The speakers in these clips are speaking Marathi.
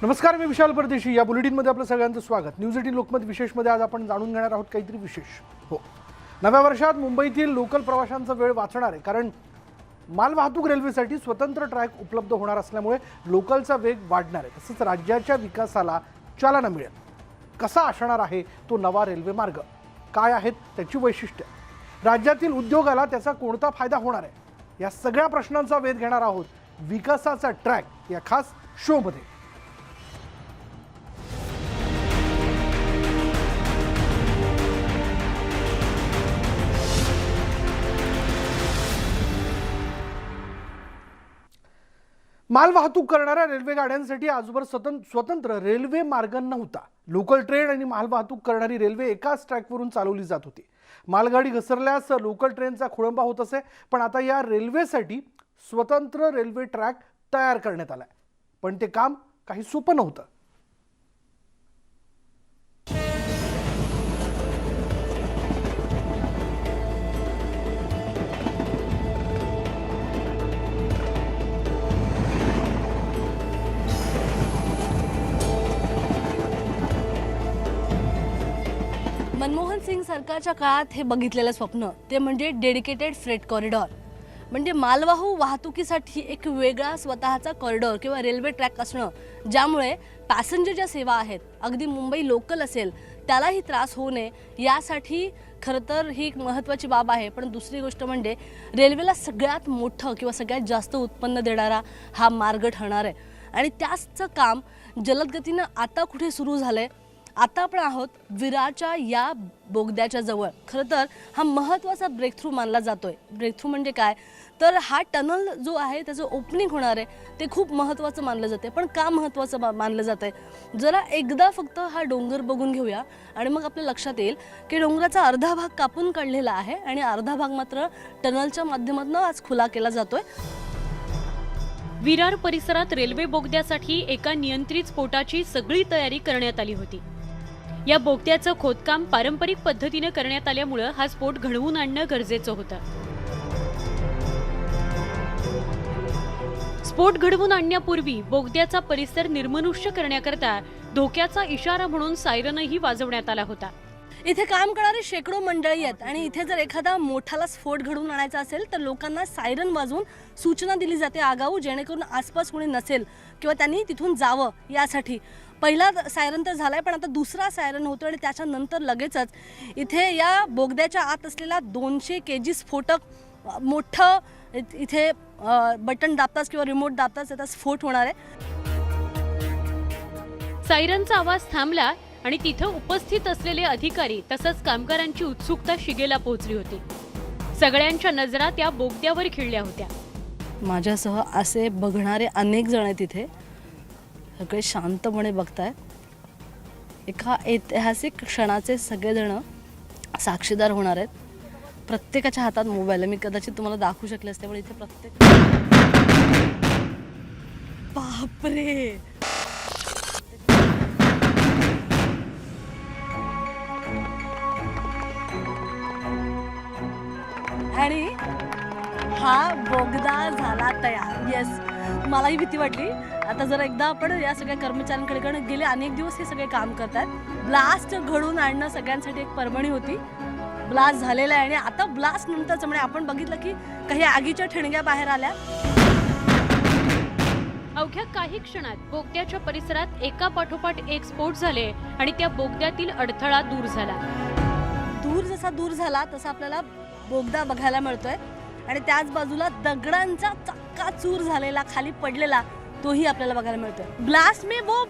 नमस्कार, मी विशाल परदेशी. या बुलेटिनमध्ये आपलं सगळ्यांचं स्वागत. न्यूज 18 लोकमत विशेषमध्ये आज आपण जाणून घेणार आहोत काहीतरी विशेष. नव्या वर्षात मुंबईतील लोकल प्रवाशांचा वेळ वाचणार आहे, कारण मालवाहतूक रेल्वेसाठी स्वतंत्र ट्रॅक उपलब्ध होणार असल्यामुळे लोकलचा वेग वाढणार आहे. तसंच राज्याच्या विकासाला चालना मिळेल. कसा असणार आहे तो नवा रेल्वे मार्ग, काय आहेत त्याची वैशिष्ट्ये, राज्यातील उद्योगाला त्याचा कोणता फायदा होणार आहे, या सगळ्या प्रश्नांचा वेध घेणार आहोत विकासाचा ट्रॅक या खास शोमध्ये. मालवाहतूक करणाऱ्या रेल्वे गाड्यांसाठी आजवर स्वतंत्र रेल्वे मार्ग नव्हता. लोकल ट्रेन आणि मालवाहतूक करणारी रेल्वे एकाच ट्रॅकवरून चालवली जात होती. मालगाडी घसरल्यास लोकल ट्रेनचा खोळंबा होत असे, पण आता या रेल्वेसाठी स्वतंत्र रेल्वे ट्रॅक तयार करण्यात आलाय. पण ते काम काही सोपं नव्हतं. मनमोहन सिंग सरकारच्या काळात हे बघितलेलं स्वप्न ते म्हणजे डेडिकेटेड फ्रेट कॉरिडॉर, म्हणजे मालवाहू वाहतुकीसाठी एक वेगळा स्वतःचा कॉरिडॉर किंवा रेल्वे ट्रॅक असणं, ज्यामुळे पॅसेंजरच्या सेवा आहेत, अगदी मुंबई लोकल असेल त्यालाही त्रास होऊ नये, यासाठी खरं तर ही एक महत्त्वाची बाब आहे. पण दुसरी गोष्ट म्हणजे रेल्वेला सगळ्यात मोठं किंवा सगळ्यात जास्त उत्पन्न देणारा हा मार्ग ठरणार आहे. आणि त्याचं काम जलदगतीनं आता कुठे सुरू झालं आहे. आता आपण आहोत विरारच्या या बोगद्याच्या जवळ. खरं तर हा महत्त्वाचा ब्रेकथ्रू मानला जातोय. ब्रेकथ्रू म्हणजे काय, तर हा टनल जो आहे त्याचं ओपनिंग होणार आहे ते खूप महत्त्वाचं मानलं जाते. पण का महत्त्वाचं मानलं जात आहे, जरा एकदा फक्त हा डोंगर बघून घेऊया आणि मग आपल्या लक्षात येईल की डोंगराचा अर्धा भाग कापून काढलेला आहे आणि अर्धा भाग मात्र टनलच्या माध्यमातून आज खुला केला जातोय. विरार परिसरात रेल्वे बोगद्यासाठी एका नियंत्रित स्फोटाची सगळी तयारी करण्यात आली होती. या बोगद्याचं खोदकाम पारंपरिक पद्धतीने करण्यात आल्यामुळे हा स्फोट घडवून आणणं गरजेचं होतं. स्फोट घडवून आणण्यापूर्वी बोगद्याचा परिसर निर्मनुष्य करण्याकरता धोक्याचा इशारा म्हणून सायरनही वाजवण्यात आला होता. इथे काम करणारे शेकडो मंडळी आहेत आणि इथे जर एखादा मोठाला स्फोट घडवून आणायचा असेल तर लोकांना सायरन वाजवून सूचना दिली जाते आगाऊ, जेणेकरून आसपास कोणी नसेल किंवा त्यांनी तिथून जावं यासाठी. पहिला सायरन तर झालाय, पण आता दुसरा सायरन होतो आणि त्याच्यानंतर लगेचच इथे या बोगद्याच्या आत असलेला 200 kg स्फोटक मोठं इथे बटन दाबताच किंवा रिमोट दाबताच याचा स्फोट होणार आहे. सायरनचा आवाज थांबला आणि तिथं उपस्थित असलेले अधिकारी तसंच कामगारांची उत्सुकता शिगेला पोहोचली होती. सगळ्यांच्या नजरा त्या बोगद्यावर खिळल्या होत्या. माझ्यासह असे बघणारे अनेक जण आहेत इथे, सगळे शांतपणे बघतायत. एका ऐतिहासिक क्षणाचे सगळेजण साक्षीदार होणार आहेत. प्रत्येकाच्या हातात मोबाईल आहे. मी कदाचित तुम्हाला दाखवू शकले असते, पण इथे प्रत्येक बापरे, आणि हा बोगदा झाला तयार. येस, मलाही भीती वाटली. आता जर एकदा आपण या सगळ्या कर्मचाऱ्यांकडे गेले, अनेक दिवस हे सगळे काम करतात. ब्लास्ट घडवून आणणं सगळ्यांसाठी एक पर्वणी होती. ब्लास्ट झालेला आहे आणि आता ब्लास्ट नंतरच म्हणजे आपण बघितलं की काही आगीच्या ठिणग्या बाहेर आल्या. अवघ्या काही क्षणात बोगद्याच्या परिसरात एका पाठोपाठ एक स्फोट झाले आणि त्या बोगद्यातील अडथळा दूर झाला. जसा दूर झाला तसा आपल्याला बोगदा बघायला मिळतोय आणि त्याच बाजूला दगडांचा चक्काचूर झालेला खाली पडलेला तोही आपल्याला बघायला मिळतोय. ब्लास्ट में वो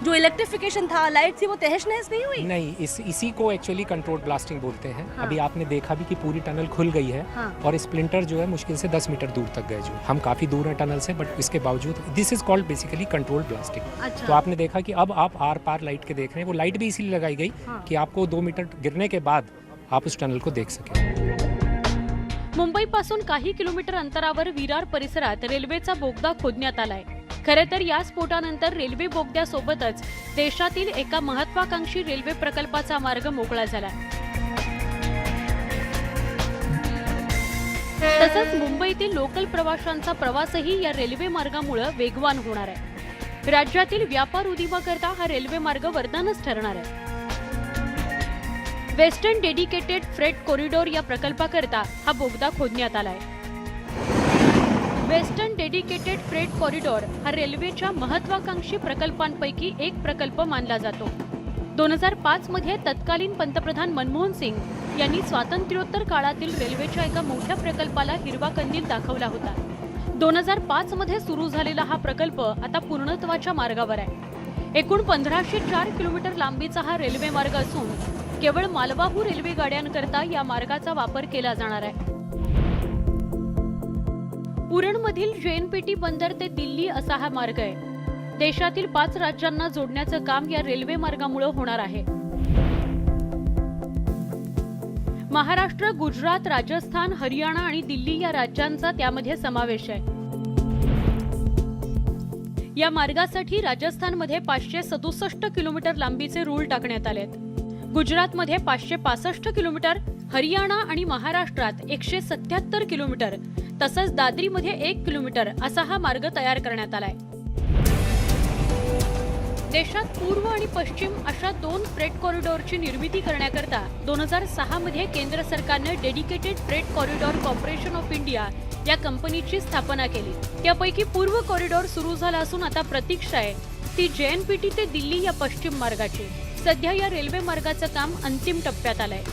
जो इलेक्ट्रिफिकेशन था, लाइट थी, वो तहस नहस नहीं हुई? नहीं, इसी को एक्चुअली कंट्रोल्ड ब्लास्टिंग बोलते हैं. हाँ. अभी आपने देखा भी कि पूरी टनल खुल गई है. हाँ. और स्प्लिंटर जो है मुश्किल से 10 मीटर दूर तक गए. जो हम काफी दूर हैं टनल से, बट इसके बावजूद this is called basically controlled blasting. अच्छा. तो आपने देखा कि अब आप आर पार लाइट के देख रहे हैं. वो लाइट भी इसीलिए लगाई गई कि आपको 2 मीटर गिरने के बाद आप उस टनल को देख सकें. मुंबईपासून काही किलोमीटर अंतरावर विरार परिसरात रेल्वेचा बोगदा खोदण्यात आलाय. खरे तर या स्फोटानंतर रेल्वे बोगद्यासोबतच देशातील एका महत्वाकांक्षी रेल्वे प्रकल्पाचा मार्ग मोकळा झाला. तसंच मुंबईतील लोकल प्रवाशांचा प्रवासही या रेल्वे मार्गामुळे वेगवान होणार आहे. राज्यातील व्यापार उदीमाकरता हा रेल्वे मार्ग वरदानच ठरणार आहे. वेस्टर्न डेडिकेटेड फ्रेट कॉरिडॉर या प्रकल्पाकरता हा बोगदा खोदण्यात आलाय. वेस्टर्न डेडिकेटेड फ्रेट कॉरिडॉर हा रेल्वेच्या महत्वाकांक्षी प्रकल्पांपैकी एक प्रकल्प मानला जातो. 2005 मध्ये तत्कालीन पंतप्रधान मनमोहन सिंग यांनी स्वातंत्र्योत्तर काळातील रेल्वेच्या एका मोठ्या प्रकल्पाला हिरवा कंदील दाखवला होता. 2005 मध्ये सुरू झालेला हा प्रकल्प आता पूर्णत्वाच्या मार्गावर आहे. एकूण 1504 किलोमीटर लांबीचा हा रेल्वे मार्ग असून केवळ मालवाहू रेल्वे गाड्यांकरता या मार्गाचा वापर केला जाणार आहे. उरणमधील जेएनपीटी बंदर ते दिल्ली असा हा मार्ग आहे. देशातील 5 राज्यांना जोडण्याचं काम या रेल्वे मार्गामुळे होणार आहे. महाराष्ट्र, गुजरात, राजस्थान, हरियाणा आणि दिल्ली या राज्यांचा त्यामध्ये समावेश आहे. या मार्गासाठी राजस्थानमध्ये 567 किलोमीटर लांबीचे रूळ टाकण्यात आलेत. गुजरातमध्ये 565 किलोमीटर, हरियाणा आणि महाराष्ट्रात 177 किलोमीटर तसंच दादरीमध्ये 1 किलोमीटर असा हा मार्ग तयार करण्यात आलाय. देशात पूर्व आणि पश्चिम अशा 2 फ्रेट कॉरिडॉरची निर्मिती करण्याकरता 2006 मध्ये केंद्र सरकारने dedicated freight corridor corporation of India या कंपनीची स्थापना केली. त्यापैकी पूर्व कॉरिडॉर सुरू झाला असून आता प्रतीक्षा आहे ती जेएनपीटी ते दिल्ली या पश्चिम मार्गाची. सध्या या रेल्वे मार्गाचं काम अंतिम टप्प्यात आलंय.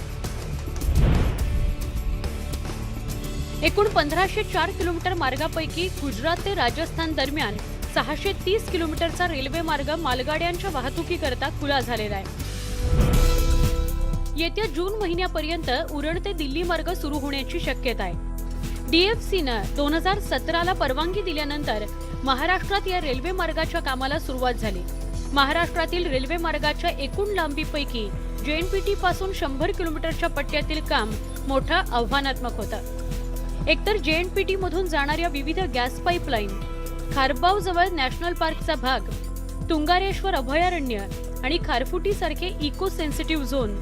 एकूण 1504 किलोमीटर मार्गापैकी गुजरात ते राजस्थान दरम्यान 630 किलोमीटरचा रेल्वे मार्ग मालगाड्यांच्या वाहतुकीकरता खुला झालेला आहे. येत्या जून महिन्यापर्यंत उरण ते दिल्ली मार्ग सुरू होण्याची शक्यता आहे. डीएफसीनं 2017ला परवानगी दिल्यानंतर महाराष्ट्रात या रेल्वे मार्गाच्या कामाला सुरुवात झाली. महाराष्ट्रातील रेल्वे मार्गाच्या एकूण लांबीपैकी जेएनपीटी पासून 100 किलोमीटरच्या पट्ट्यातील काम मोठं आव्हानात्मक होतं. एकतर जेएनपीटी मधून जाणाऱ्या विविध गॅस पाईपलाईन, खारबाव जवळ नॅशनल पार्कचा भाग, तुंगारेश्वर अभयारण्य आणि खारफुटी सारखे इको सेन्सिटिव्ह झोन,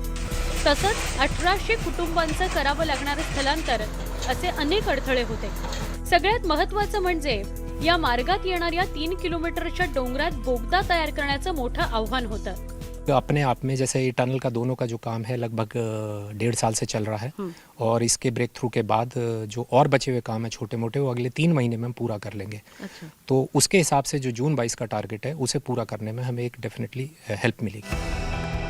तसंच 1800 कुटुंबांचं करावं लागणारं स्थलांतर असे अनेक अडथळे होते. सगळ्यात महत्त्वाचं म्हणजे या मार्गात येणाऱ्या 3 किलोमीटरच्या डोंगरात बोगदा तयार करण्याचं मोठं आव्हान होतं. तो अपने आप में जैसे ये टनल का दोनों का जो काम है लगभग 1.5 साल से चल रहा है और इसके ब्रेक थ्रू के बाद जो और बचे हुए काम है छोटे मोटे वो अगले 3 महीने में हम पूरा कर लेंगे. तो उसके हिसाब से जो जून 22 का टारगेट है उसे पूरा करने में हमें एक डेफिनेटली हेल्प मिलेगी.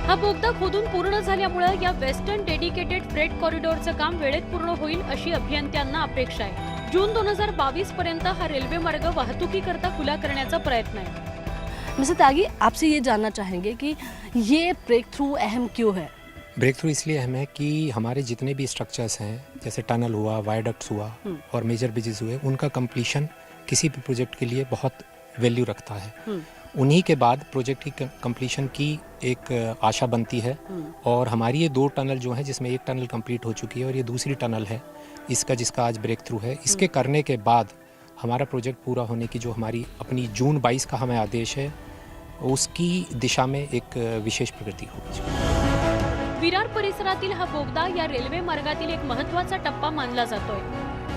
हा बोगदा खोदून पूर्ण झाल्यामुळे या वेस्टर्न डेडिकेटेड फ्रेट कॉरिडॉरचं काम वेळेत पूर्ण होईल अशी अभियंत्यांना अपेक्षा आहे. जून 2022 पर्यंत हा रेल्वे मार्ग वाहतुकीकरता खुला करण्याचा प्रयत्न आहे. मिस्टर त्यागी, आपसे ये जानना चाहेंगे कि ये ब्रेक थ्रू अहम क्यों है? ब्रेक थ्रू इसलिए अहम है कि हमारे जितने भी स्ट्रक्चर्स हैं जैसे टनल हुआ, वायडक्ट्स हुआ और मेजर ब्रिजेस हुए, उनका कंप्लीशन किसी भी प्रोजेक्ट के लिए बहुत वैल्यू रखता है. उन्हीं के बाद प्रोजेक्ट की कंप्लीशन की एक आशा बनती है. और हमारी ये 2 टनल जो हैं जिसमें एक टनल कंप्लीट हो चुकी है और ये दूसरी टनल है जिसका आज ब्रेक थ्रू है, इसके करने के बाद हमारा प्रोजेक्ट पूरा होने की जो हमारी अपनी जून 22 का हमें आदेश है उसकी दिशा में एक विशेष प्रगति होगी. विरार परिसरातील हा बोगदा या रेल्वे मार्गातील एक महत्त्वाचा टप्पा मानला जातोय.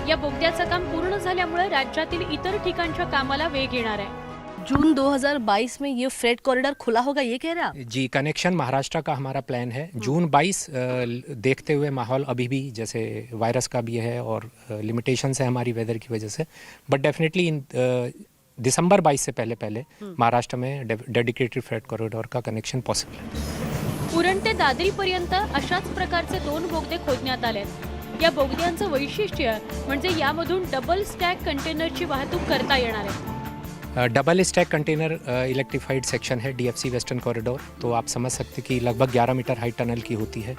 या बोगद्याचं काम पूर्ण झाल्यामुळे राज्यातील इतर ठिकाणच्या कामाला वेग येणार आहे. जून 2022 में ये फ्रेट कॉरिडोर खुला होगा, ये कह रहे हैं आप? जी, कनेक्शन महाराष्ट्र का हमारा प्लान है. जून 22 देखते हुए माहौल अभी भी जैसे वायरस का भी है और लिमिटेशंस है हमारी वेदर की वजह से, बट डेफिनेटली इन दिसंबर 22 से पहले महाराष्ट्र में डेडिकेटेड फ्रेट कॉरिडोर का कनेक्शन पॉसिबल है. उरण ते दादरीपर्यंत अशाच प्रकारचे 2 बोगदे खोदण्यात आलेत. या बोगद्यांचं वैशिष्ट्य म्हणजे यामधून डबल स्टॅक कंटेनरची वाहतूक करता येणार आहे. Double stack container electrified section है डीएफसी वेस्टर्न कॉरिडोर. तो आप समझ सकते कि लगभग 11 मीटर हाइट टनल की होती है.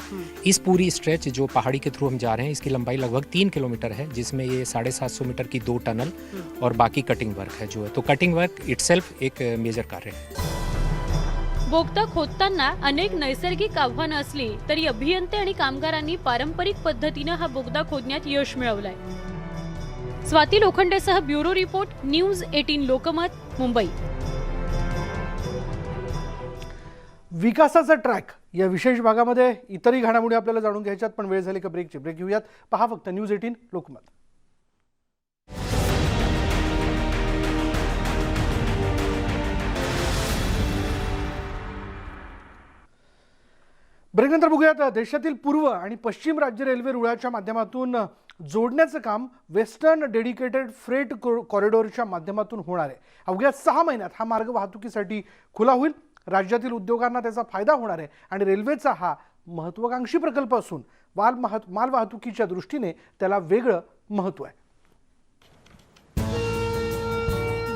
इस पूरी स्ट्रेच जो पहाड़ी के थ्रू हम जा रहे हैं इसकी लंबाई लगभग 3 किलोमीटर है, जिसमें ये 750 मीटर की 2 टनल और बाकी कटिंग वर्क है जो है. तो कटिंग वर्क इटसेल्फ एक मेजर कार्य है. बोगदा खोदताना अनेक नैसर्गिक आव्हानं असली तरी अभियंते आणि कामगारांनी पारंपरिक पद्धतीनं हा बोगदा खोदण्यात यश मिळवलंय. स्वाती लोखंडेसह bureau report, news 18 Lokmat, Mumbai. विकासाचा ट्रॅक या विशेष भागामध्ये इतरही घडामोडी आपल्याला जाणून घ्यायच्यात, पण वेळ झाली का ब्रेकची. ब्रेक घेऊयात. पहा फक्त न्यूज 18 लोकमत. ब्रेकनंतर बघूयात देशातील पूर्व आणि पश्चिम राज्य रेल्वे रुळाच्या माध्यमातून जोडण्याचं काम वेस्टर्न डेडिकेटेड फ्रेट कॉरिडॉरच्या माध्यमातून होणार आहे. अवघ्या 6 महिन्यात हा मार्ग वाहतुकीसाठी खुला होईल. राज्यातील उद्योगांना त्याचा फायदा होणार आहे आणि रेल्वेचा हा महत्त्वाकांक्षी प्रकल्प असून माल वाहतुकीच्या दृष्टीने त्याला वेगळं महत्त्व आहे.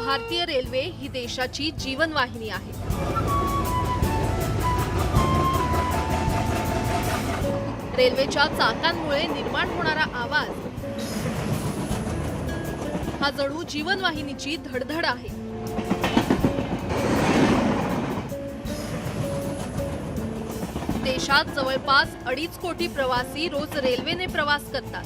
भारतीय रेल्वे ही देशाची जीवनवाहिनी आहे. रेल्वेच्या चाकांमुळे निर्माण होणारा आवाज हा जणू जीवनवाहिनीची धडधड आहे. देशात जवळपास 2.5 कोटी प्रवासी रोज रेल्वेने प्रवास करतात.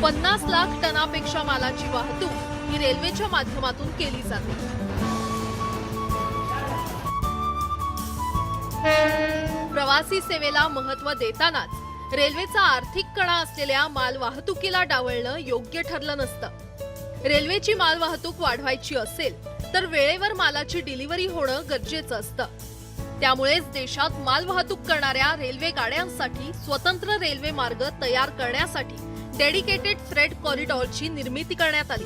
50 लाख टनापेक्षा मालाची वाहतूक ही रेल्वेच्या माध्यमातून केली जाते. प्रवासी सेवेला महत्त्व देतानाच रेल्वेचा आर्थिक कणा असलेल्या माल वाहतुकीला डावलणं योग्य ठरलं नसतं. रेल्वेची माल वाहतूक वाढवायची असेल तर वेळेवर मालाची डिलिव्हरी होणं गरजेचं असतं. त्यामुळेच देशात माल वाहतूक करणाऱ्या रेल्वे गाड्यांसाठी स्वतंत्र रेल्वे मार्ग तयार करण्यासाठी डेडिकेटेड फ्रेट कॉरिडॉरची निर्मिती करण्यात आली.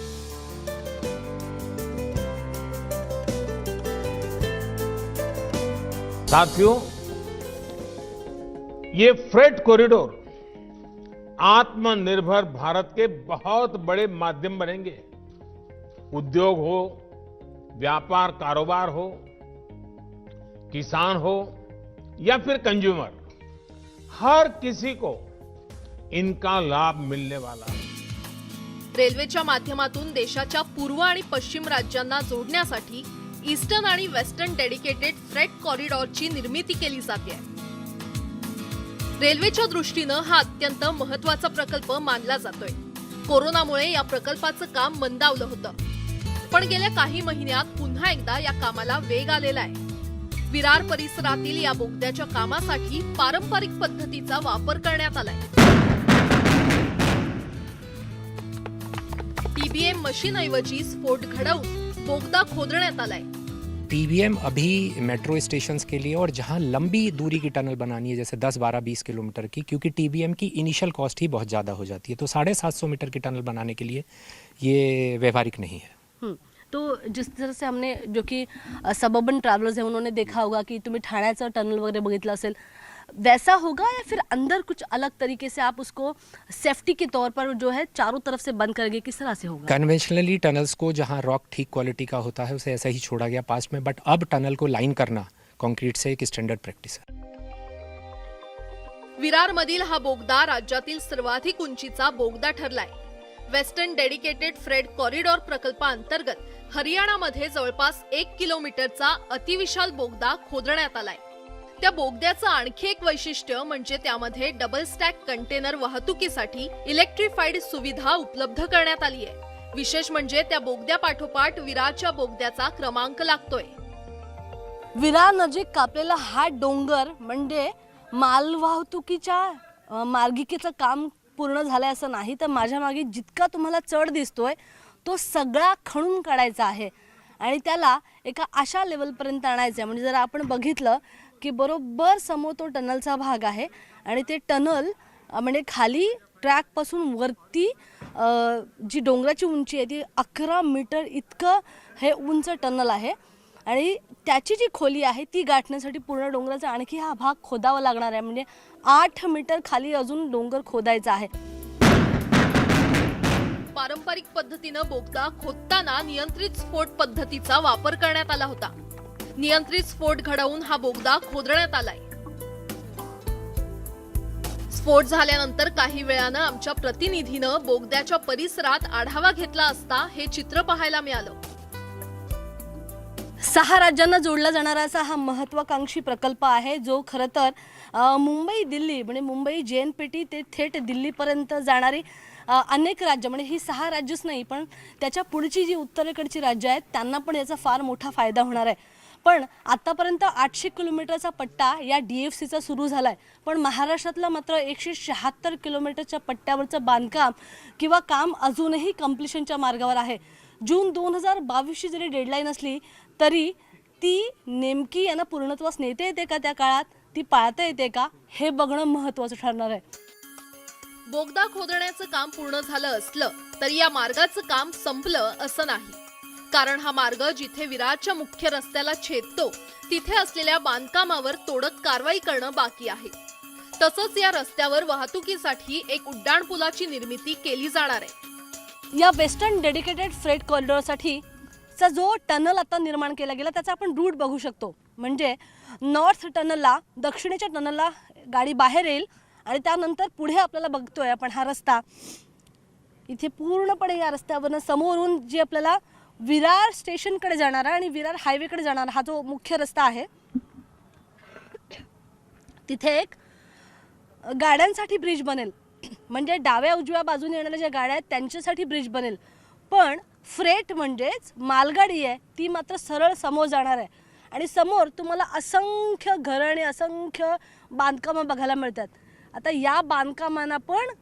साथियों, ये फ्रेट कॉरिडोर आत्मनिर्भर भारत के बहुत बड़े माध्यम बनेंगे. उद्योग हो, व्यापार कारोबार हो, किसान हो या फिर कंज्यूमर, हर किसी को इनका लाभ मिलने वाला है. रेल्वेच्या माध्यमातून देशाच्या पूर्व आणि पश्चिम राज्यांना जोडण्यासाठी ईस्टर्न आणि वेस्टर्न डेडिकेटेड फ्रेट कॉरिडॉरची निर्मिती केली जाते. रेल्वेच्या दृष्टीनं हा अत्यंत महत्त्वाचा प्रकल्प मानला जातोय. कोरोनामुळे या प्रकल्पाचं काम मंदावलं होतं, पण गेल्या काही महिन्यात पुन्हा एकदा या कामाला वेग आलेला आहे. विरार परिसरातील या बोगद्याच्या कामासाठी पारंपरिक पद्धतीचा वापर करण्यात आलाय. टीबीएम मशीनऐवजी स्फोट घडवून बोगदा खोदण्यात आलाय. टीबीएम अभी मेट्रो स्टेशंस के लिए और जहां लंबी दूरी की टनल बनानी है जैसे 10, 12, 20 किलोमीटर की, क्योंकि टीबीएम की इनिशियल कॉस्ट ही बहुत ज़्यादा हो जाती है, तो 750 मीटर की टनल बनाने के लिए ये व्यवहारिक नहीं है. तो जिस तरह से हमने जो कि सबअर्बन ट्रैवलर्स हैं उन्होंने देखा होगा कि तुम्हें ठाण्याचं टनल वगैरह बघितलं असेल, वैसा होगा या फिर अंदर कुछ अलग तरीके से आप उसको सेफ्टी के तौर पर जो है चारों तरफ से बंद करेंगे, किस तरह से होगा? कन्वेंशनली टनल्स को जहां रॉक ठीक क्वालिटी का होता है उसे ऐसा ही छोड़ा गया पास्ट में, बट अब टनल को लाइन करना कंक्रीट से एक स्टैंडर्ड प्रैक्टिस है. विरारमधील हा बोगदा राज्यातील सर्वाधिक उंचीचा बोगदा ठरलाय. वेस्टर्न डेडिकेटेड फ्रेट कॉरिडॉर प्रकल्पाअंतर्गत हरियाणामध्ये जवळपास 1 किलोमीटरचा अतिविशाल बोगदा खोदण्यात आलाय. त्या बोगद्याचं आणखी एक वैशिष्ट्य म्हणजे त्यामध्ये डबल स्टॅक कंटेनर वाहतुकीसाठी इलेक्ट्रिफाईड सुविधा उपलब्ध करण्यात आली आहे. विशेष म्हणजे त्या बोगद्यापाठोपाठ विरारच्या बोगद्याचा क्रमांक लागतोय. विरार नजीक कापलेला हा डोंगर म्हणजे माल वाहतुकीच्या मार्गिकेचं काम पूर्ण झालंय असं नाही, तर माझ्या मागे जितका तुम्हाला चढ दिसतोय तो सगळा खणून काढायचा आहे आणि त्याला एका अशा लेवलपर्यंत आणायचं आहे. म्हणजे जर आपण बघितलं की बरोबर समोर तो टनलचा भाग आहे आणि ते टनल म्हणजे खाली ट्रॅकपासून वरती जी डोंगराची उंची आहे ती 11 मीटर इतकं हे उंच टनल आहे आणि त्याची जी खोली आहे ती गाठण्यासाठी पूर्ण डोंगराचा आणखी हा भाग खोदावा लागणार आहे. म्हणजे 8 मीटर खाली अजून डोंगर खोदायचा आहे. पारंपरिक पद्धतीनं बोगदा खोदताना नियंत्रित स्फोट पद्धतीचा वापर करण्यात आला होता. नियंत्रित स्फोट घडवून हा बोगदा खोदण्यात आलाय. स्फोट झाल्यानंतर काही वेळानं आमच्या प्रतिनिधीनं बोगद्याच्या परिसरात आढावा घेतला असता हे चित्र पाहायला मिळालं. 6 राज्यांना जोडला जाणारा असा हा महत्त्वाकांक्षी प्रकल्प आहे जो खरं तर मुंबई दिल्ली म्हणजे मुंबई JNPT ते थेट दिल्लीपर्यंत जाणारी अनेक राज्य म्हणजे ही 6 राज्यच नाही पण त्याच्या पुढची जी उत्तरेकडची राज्य आहेत त्यांना पण याचा फार मोठा फायदा होणार आहे. पण आतापर्यंत 800 किलोमीटरचा पट्टा या DFCचा सुरू झालाय, पण महाराष्ट्रातला मात्र 176 किलोमीटरच्या पट्ट्यावरचं बांधकाम किंवा काम अजूनही कंप्लिशनच्या मार्गावर आहे. जून 2022ची जरी डेडलाईन असली तरी ती नेमकी यांना पूर्णत्वास नेता येते का, त्या काळात ती पाळता येते का, हे बघणं महत्त्वाचं ठरणार आहे. बोगदा खोदण्याचं काम पूर्ण झालं असलं तरी या मार्गाचं काम संपलं असं नाही. कारण हा मार्ग जिथे विरारच्या मुख्य रस्त्याला छेदतो तिथे असलेल्या बांधकामावर तोडक कारवाई करणं बाकी आहे. तसंच या रस्त्यावर वाहतुकीसाठी एक उड्डाणपुलाची निर्मिती केली जाणार आहे. या वेस्टर्न डेडिकेटेड फ्रेट कॉरिडॉरसाठी चा जो टनल आता निर्माण केला गेला त्याचा आपण रूट बघू शकतो. म्हणजे नॉर्थ टनलला, दक्षिणेच्या टनलला गाडी बाहेर येईल आणि त्यानंतर पुढे आपल्याला बघतोय आपण हा रस्ता, इथे पूर्णपणे या रस्त्यावरनं समोरून जी आपल्याला विरार स्टेशनकडे जाणारा आणि विरार हायवेकडे जाणारा हा जो मुख्य रस्ता आहे, तिथे एक गाड्यांसाठी ब्रिज बनेल. म्हणजे डाव्या उजव्या बाजूने येणाऱ्या ज्या गाड्या आहेत त्यांच्यासाठी ब्रिज बनेल. पण फ्रेट म्हणजेच मालगाडी आहे ती मात्र सरळ समोर जाणार आहे आणि समोर तुम्हाला असंख्य घरं आणि असंख्य बांधकामं बघायला मिळतात. आता या बांधकामांना पण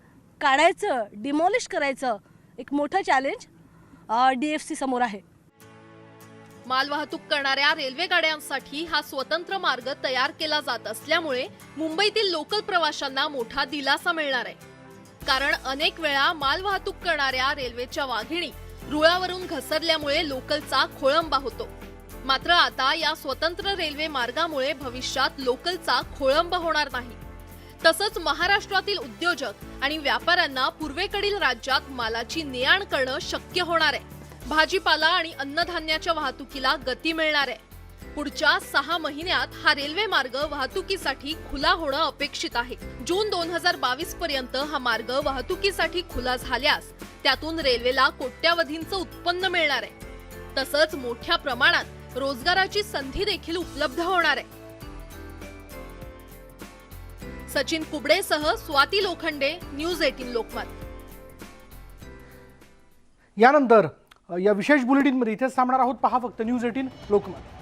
काढायचं, डिमॉलिश करायचं एक मोठं चॅलेंज DFC समोर आहे. मालवाहतूक करणाऱ्या रेल्वे गाड्यांसाठी हा स्वतंत्र मार्ग तयार केला जात असल्यामुळे मुंबईतील लोकल प्रवाशांना मोठा दिलासा मिळणार आहे. कारण अनेक वेळा मालवाहतूक करणाऱ्या रेल्वेच्या वाघिणी रुळावरून घसरल्यामुळे लोकलचा खोळंबा होतो. मात्र आता या स्वतंत्र रेल्वे मार्गामुळे भविष्यात लोकलचा खोळंबा होणार नाही. तसंच महाराष्ट्रातील उद्योजक आणि व्यापाऱ्यांना पूर्वेकडील राज्यात मालाची ने-आण करणं शक्य होणार आहे. भाजीपाला आणि अन्नधान्याच्या वाहतुकीला गती मिळणार आहे. पुढच्या 6 महिन्यात हा रेल्वे मार्ग वाहतुकीसाठी खुला होणं अपेक्षित आहे. जून 2022 पर्यंत हा मार्ग वाहतुकीसाठी खुला झाल्यास त्यातून रेल्वेला कोट्यावधींचं उत्पन्न मिळणार आहे. तसंच मोठ्या प्रमाणात रोजगाराची संधी देखील उपलब्ध होणार आहे. सचिन कुबडेसह स्वाती लोखंडे, न्यूज 18 लोकमत. यानंतर या विशेष बुलेटिनमध्ये इथेच थांबणार आहोत. पहा फक्त न्यूज 18 लोकमत.